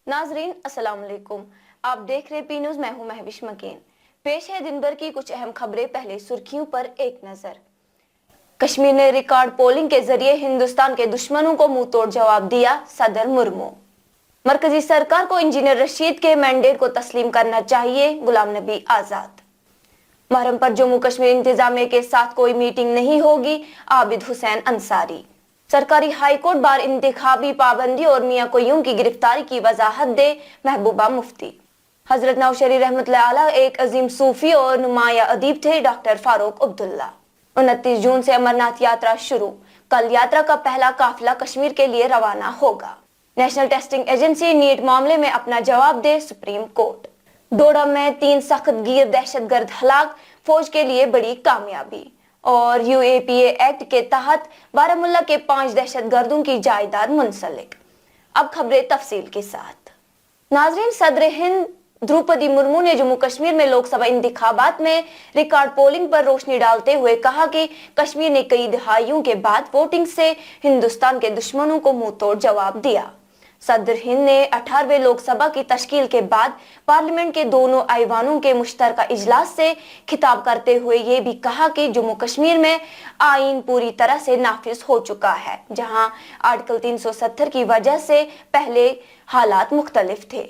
नाजरीन अस्सलाम वालेकुम। आप देख रहे पी न्यूज, मैं हूं महविश मकीन। पेश है दिन भर की कुछ अहम खबरें। पहले सुर्खियों पर एक नजर। कश्मीर ने रिकॉर्ड पोलिंग के जरिए हिंदुस्तान के दुश्मनों को मुंह तोड़ जवाब दिया, सदर मुर्मू। मरकजी सरकार को इंजीनियर रशीद के मैंडेट को तस्लीम करना चाहिए, गुलाम नबी आजाद। मुहर्रम पर जम्मू कश्मीर इंतजामिया के साथ कोई मीटिंग नहीं होगी, आबिद हुसैन अंसारी। सरकारी हाईकोर्ट बार इंतखाबी पाबंदी और मियां कोयूम की गिरफ्तारी की वजाहत दे, महबूबा मुफ्ती। हजरत नौशरी रहमतुल्लाह अलैह एक अजीम सूफी और नुमाया अदीब थे, डॉक्टर फारूक अब्दुल्ला। 29 जून से अमरनाथ यात्रा शुरू। कल यात्रा का पहला काफिला कश्मीर के लिए रवाना होगा। नेशनल टेस्टिंग एजेंसी नीट मामले में अपना जवाब दे, सुप्रीम कोर्ट। डोडा में 3 सख्त गिर दहशतगर्द हलाक, फौज के लिए बड़ी कामयाबी। और यूएपीए एक्ट के तहत बारामुल्ला के 5 दहशतगर्दों की जायदाद मुंसलिक। अब खबरें तफसील के साथ। नाजरीन, सदर हिंद द्रौपदी मुर्मू ने जम्मू कश्मीर में लोकसभा इंतखाबात में रिकॉर्ड पोलिंग पर रोशनी डालते हुए कहा कि कश्मीर ने कई दहाइयों के बाद वोटिंग से हिंदुस्तान के दुश्मनों को मुंह तोड़ जवाब दिया। सदर हिंद ने 18वें लोकसभा की तश्कील के बाद पार्लियामेंट के दोनों ऐवानों के मुश्तरका इजलास से खिताब करते हुए ये भी कहा कि जम्मू कश्मीर में आईन पूरी तरह से नाफिज हो चुका है, जहां आर्टिकल 370 की वजह से पहले हालात मुख्तलिफ थे।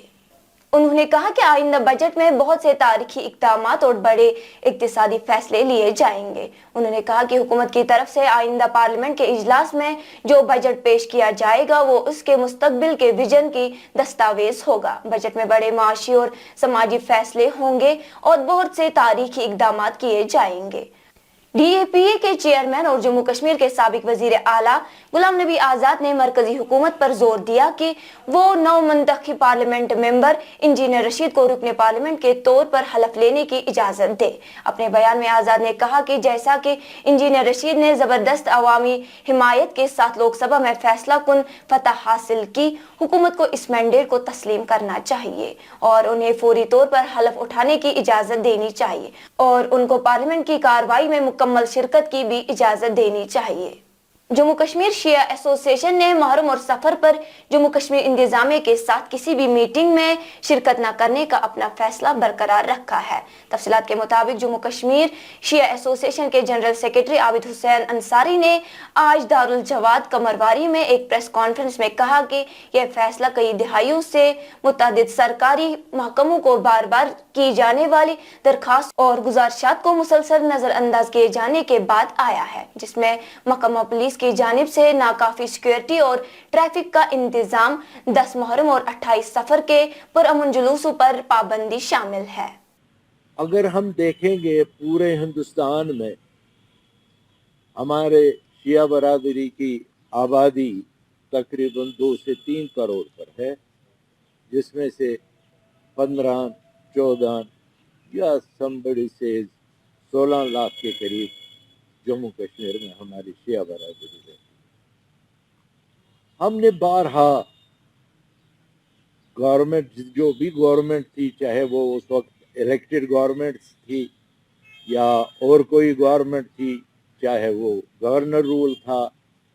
उन्होंने कहा कि आइंदा बजट में बहुत से तारीखी इक़दामात और बड़े इक्तिसादी फैसले लिए जाएंगे। उन्होंने कहा कि हुकूमत की तरफ से आइंदा पार्लियामेंट के इजलास में जो बजट पेश किया जाएगा वो उसके मुस्तकबिल के विजन की दस्तावेज होगा। बजट में बड़े माशी और समाजी फैसले होंगे और बहुत से तारीखी इक़दामात किए जाएंगे। डीएपीए के चेयरमैन और जम्मू कश्मीर के साबिक वजीर आला गुलाम नबी आजाद ने मरकजी हुकूमत पर जोर दिया कि वो नौ मुंतखब पार्लियामेंट मेंबर इंजीनियर रशीद को रुकने पार्लियामेंट के तौर पर हलफ लेने की इजाजत दे। अपने बयान में आजाद ने कहा कि जैसा कि इंजीनियर रशीद ने जबरदस्त अवामी हिमायत के साथ लोकसभा में फैसला कुन फतह हासिल की, हुकूमत को इस मैंडेट को तस्लीम करना चाहिए और उन्हें फौरी तौर पर हलफ उठाने की इजाजत देनी चाहिए और उनको पार्लियामेंट की कार्रवाई में मुकम्मल शिरकत की भी इजाजत देनी चाहिए। जम्मू कश्मीर शिया एसोसिएशन ने मुहर्रम और सफर पर जम्मू कश्मीर इंतजामिया के साथ किसी भी मीटिंग में शिरकत न करने का अपना फैसला बरकरार रखा है। तफसीलात के मुताबिक जम्मू कश्मीर शिया एसोसिएशन के जनरल सेक्रेटरी आबिद हुसैन अंसारी ने आज दारुल जवाद कमरवारी में एक प्रेस कॉन्फ्रेंस में कहा कि यह फैसला कई दिहाइयों से मुतअद्दिद सरकारी महकमों को बार बार की जाने वाली दरखास्त और गुजारिशात को मुसलसल नजरअंदाज किए जाने के बाद आया है, जिसमें महकमा पुलिस की जानिब से नाकाफी सिक्योरिटी और ट्रैफिक का इंतजाम, 10 मुहर्रम और 28 सफर के पुरअमन जुलूसों पर पाबंदी शामिल है। अगर हम देखेंगे पूरे हिंदुस्तान में हमारे शिया बरादरी की आबादी तकरीबन 2 से 3 करोड़ पर है, जिसमें से 15, 14 या समबड़ी से 16 लाख के करीब जम्मू कश्मीर में हमारी शिया बरादरी है। हमने बारहा गवर्नमेंट, जो भी गवर्नमेंट थी, चाहे वो उस वक्त इलेक्टेड गवर्नमेंट थी या और कोई गवर्नमेंट थी, चाहे वो गवर्नर रूल था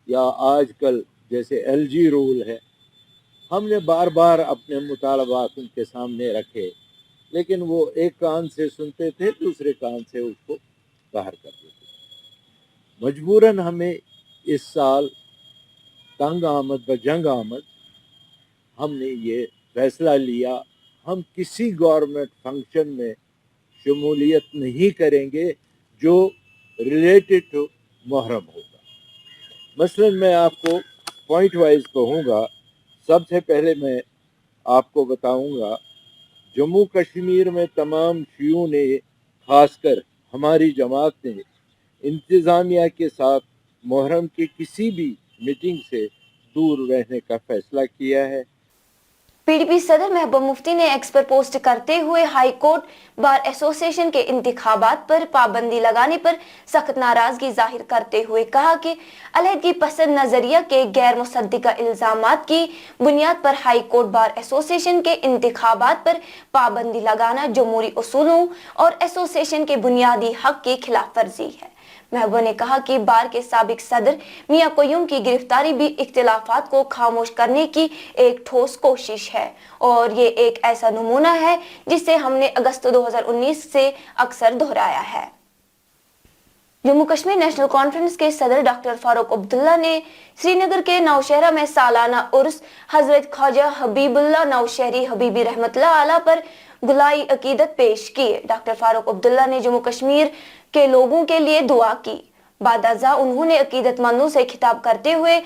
या आजकल जैसे एलजी रूल है, हमने बार बार अपने मुतालबात उनके सामने रखे, लेकिन वो एक कान से सुनते थे, दूसरे कान से उसको बाहर कर देते थे। मजबूरन हमें इस साल तंग आमद व जंग आमद हमने ये फैसला लिया, हम किसी गवर्नमेंट फंक्शन में शमूलियत नहीं करेंगे जो रिलेटेड टू मुहर्रम होगा। मसलन मैं आपको पॉइंट वाइज कहूँगा। सबसे पहले मैं आपको बताऊँगा, जम्मू कश्मीर में तमाम शियों ने, खासकर हमारी जमात ने, इंतज़ामिया के साथ मुहर्रम की किसी भी मीटिंग से दूर रहने का फैसला किया है। पीडीपी सदर महबूबा मुफ्ती ने एक्स पर पोस्ट करते हुए हाई कोर्ट बार एसोसिएशन के इंतखाबात पर पाबंदी लगाने पर सख्त नाराजगी जाहिर करते हुए कहा कि अलहदगी पसंद नजरिया के गैर मुसद्दिका इल्जामात की बुनियाद पर हाई कोर्ट बार एसोसिएशन के इंतखाबात पर पाबंदी लगाना जमहूरी उसूलों और एसोसिएशन के बुनियादी हक की खिलाफ वर्जी है। महबूबा ने कहा कि बार के साबिक सदर मियां कोयूम की गिरफ्तारी भी इख्तिलाफात को खामोश करने की एक ठोस कोशिश है और ये एक ऐसा नमूना है जिसे हमने अगस्त 2019 से अक्सर दोहराया है। जम्मू कश्मीर नेशनल कॉन्फ्रेंस के सदर डॉक्टर फारूक अब्दुल्ला ने श्रीनगर के नौशहरा में सालाना उर्स हजरत ख्वाजा हबीबुल्लाह नौशहरी हबीबी रहमतुल्लाह आला पर गुलाई अकीदत पेश की। डॉक्टर फारूक अब्दुल्ला ने जम्मू कश्मीर के लोगों के लिए दुआ की। बादअज़ा उन्होंने अकीदतमंदों से खिताब करते हुए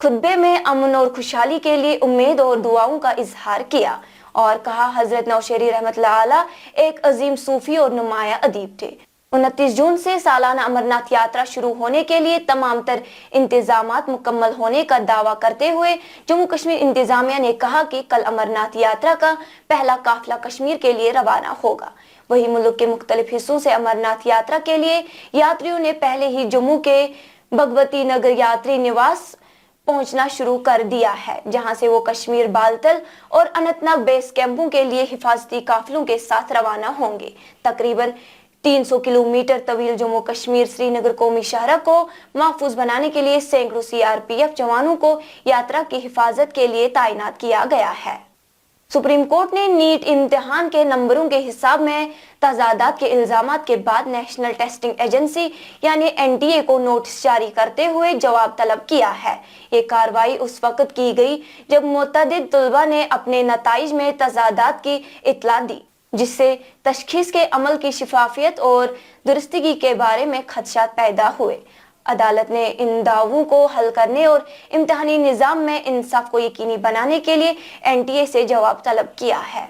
खुतबे में अमन और खुशहाली के लिए उम्मीद और दुआओं का इजहार किया और कहा, हजरत नौशहरी रहमतुल्लाह आला एक अजीम सूफी और नुमाया अदीब थे। 29 जून से सालाना अमरनाथ यात्रा शुरू होने के लिए तमाम तर इंतजामात मुकम्मल होने का दावा करते हुए जम्मू कश्मीर इंतजामिया ने कहा कि कल अमरनाथ यात्रा का पहला काफिला कश्मीर के लिए रवाना होगा। वही मुल्क के मुख्तलिफ हिस्सों से अमरनाथ यात्रा के लिए यात्रियों ने पहले ही जम्मू के भगवती नगर यात्री निवास पहुंचना शुरू कर दिया है, जहां से वो कश्मीर बालतल और अनंतनाग बेस कैंपों के लिए हिफाजती काफिलों के साथ रवाना होंगे। तकरीबन 300 किलोमीटर तवील जम्मू कश्मीर श्रीनगर कौमी शहर को महफूज बनाने के लिए सैकड़ों सीआरपीएफ जवानों को यात्रा की हिफाजत के लिए तैनात किया गया है। सुप्रीम कोर्ट ने नीट इम्तिहान के नंबरों के हिसाब में तजादात के इल्जामात के बाद नेशनल टेस्टिंग एजेंसी यानी एनटीए को नोटिस जारी करते हुए जवाब तलब किया है। ये कार्रवाई उस वक्त की गई जब मुतअद्दिद तलबा ने अपने नताइज में तजादात की इत्तला दी, जिससे तशखीस के अमल की शिफाफियत और दुरुस्तगी के बारे में खदशात पैदा हुए। अदालत ने इन दावों को हल करने और इम्तिहानी निज़ाम में इंसाफ को यकीनी बनाने के लिए एनटीए से जवाब तलब किया है।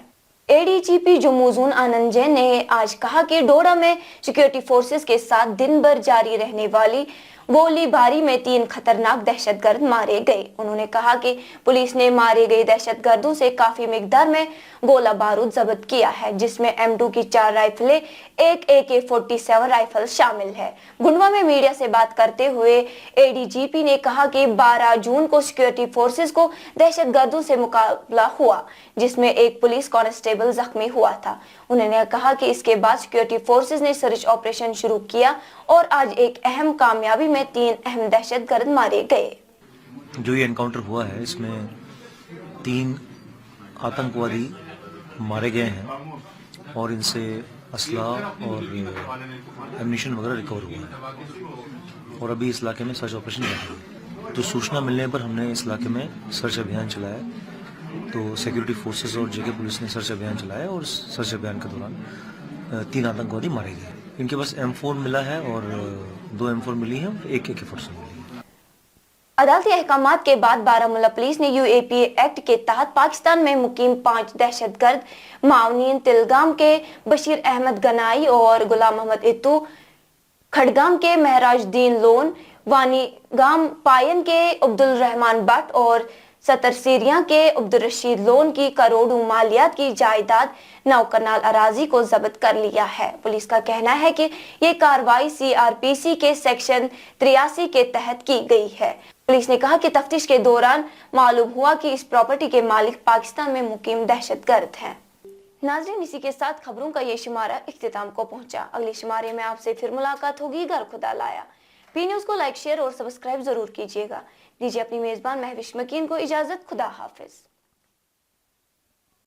एडीजीपी जम्मू जोन आनंद जैन ने आज कहा कि डोडा में सिक्योरिटी फोर्सेस के साथ दिन भर जारी रहने वाली गोलीबारी में 3 खतरनाक दहशतगर्द मारे गए। उन्होंने कहा कि पुलिस ने मारे गए दहशतगर्दों से काफी मिकदार में गोला बारूद जब्त किया है, जिसमें M2 की 4 राइफलें, एक AK-47 राइफल शामिल है। गुंडवा में मीडिया से बात करते हुए एडीजीपी ने कहा कि 12 जून को सिक्योरिटी फोर्सेस को दहशतगर्दों से मुकाबला हुआ, जिसमें एक पुलिस कांस्टेबल जख्मी हुआ था। उन्होंने कहा कि इसके बाद सिक्योरिटी फोर्सेस ने सर्च ऑपरेशन शुरू किया और आज एक अहम कामयाबी में 3 अहम दहशतगर्द मारे गए। जो ये एनकाउंटर हुआ है, इसमें 3 आतंकवादी मारे गए हैं और इनसे असला और एम्यूनिशन वगैरह रिकवर हुआ है और अभी इस इलाके में सर्च ऑपरेशन जारी है। तो सूचना मिलने पर हमने इस इलाके में सर्च अभियान चलाया। तो सिक्योरिटी फोर्सेस और जेके पुलिस ने सर्च अभियान चलाया और सर्च अभियान के दौरान 3 आतंकवादी मारे गए। इनके पास M4 मिला है और 2 M4 मिली है, एक AK-47 मिली है। अदालती अहकामात के बाद बारामूला पुलिस ने UAPA एक्ट के तहत पाकिस्तान में मुकीम 5 दहशतगर्द मावनीन तिलगाम के बशीर अहमद गनाई और गुलाम मोहम्मद इत्तू, खड़गाम के महराजुद्दीन लोन, वानीगाम पायन के अब्दुल रहमान भट्ट और सतरसीरिया के अब्दुल रशीद लोन की करोड़ों मालियात की जायदाद 9 कनाल अराजी को जब्त कर लिया है। पुलिस का कहना है कि ये कार्रवाई CRPC के सेक्शन 83 के तहत की गई है। पुलिस ने कहा कि तफ्तीश के दौरान मालूम हुआ कि इस प्रॉपर्टी के मालिक पाकिस्तान में मुकीम दहशतगर्द हैं। नाज़रीन, इसी के साथ खबरों का ये शुमारा इख्तिताम को पहुंचा। अगले शुमारे में आपसे फिर मुलाकात होगी। घर खुदा लाया। पी न्यूज़ को लाइक, शेयर और सब्सक्राइब जरूर कीजिएगा। दीजिए अपनी मेजबान महविश मकीन को इजाजत। खुदा हाफिज।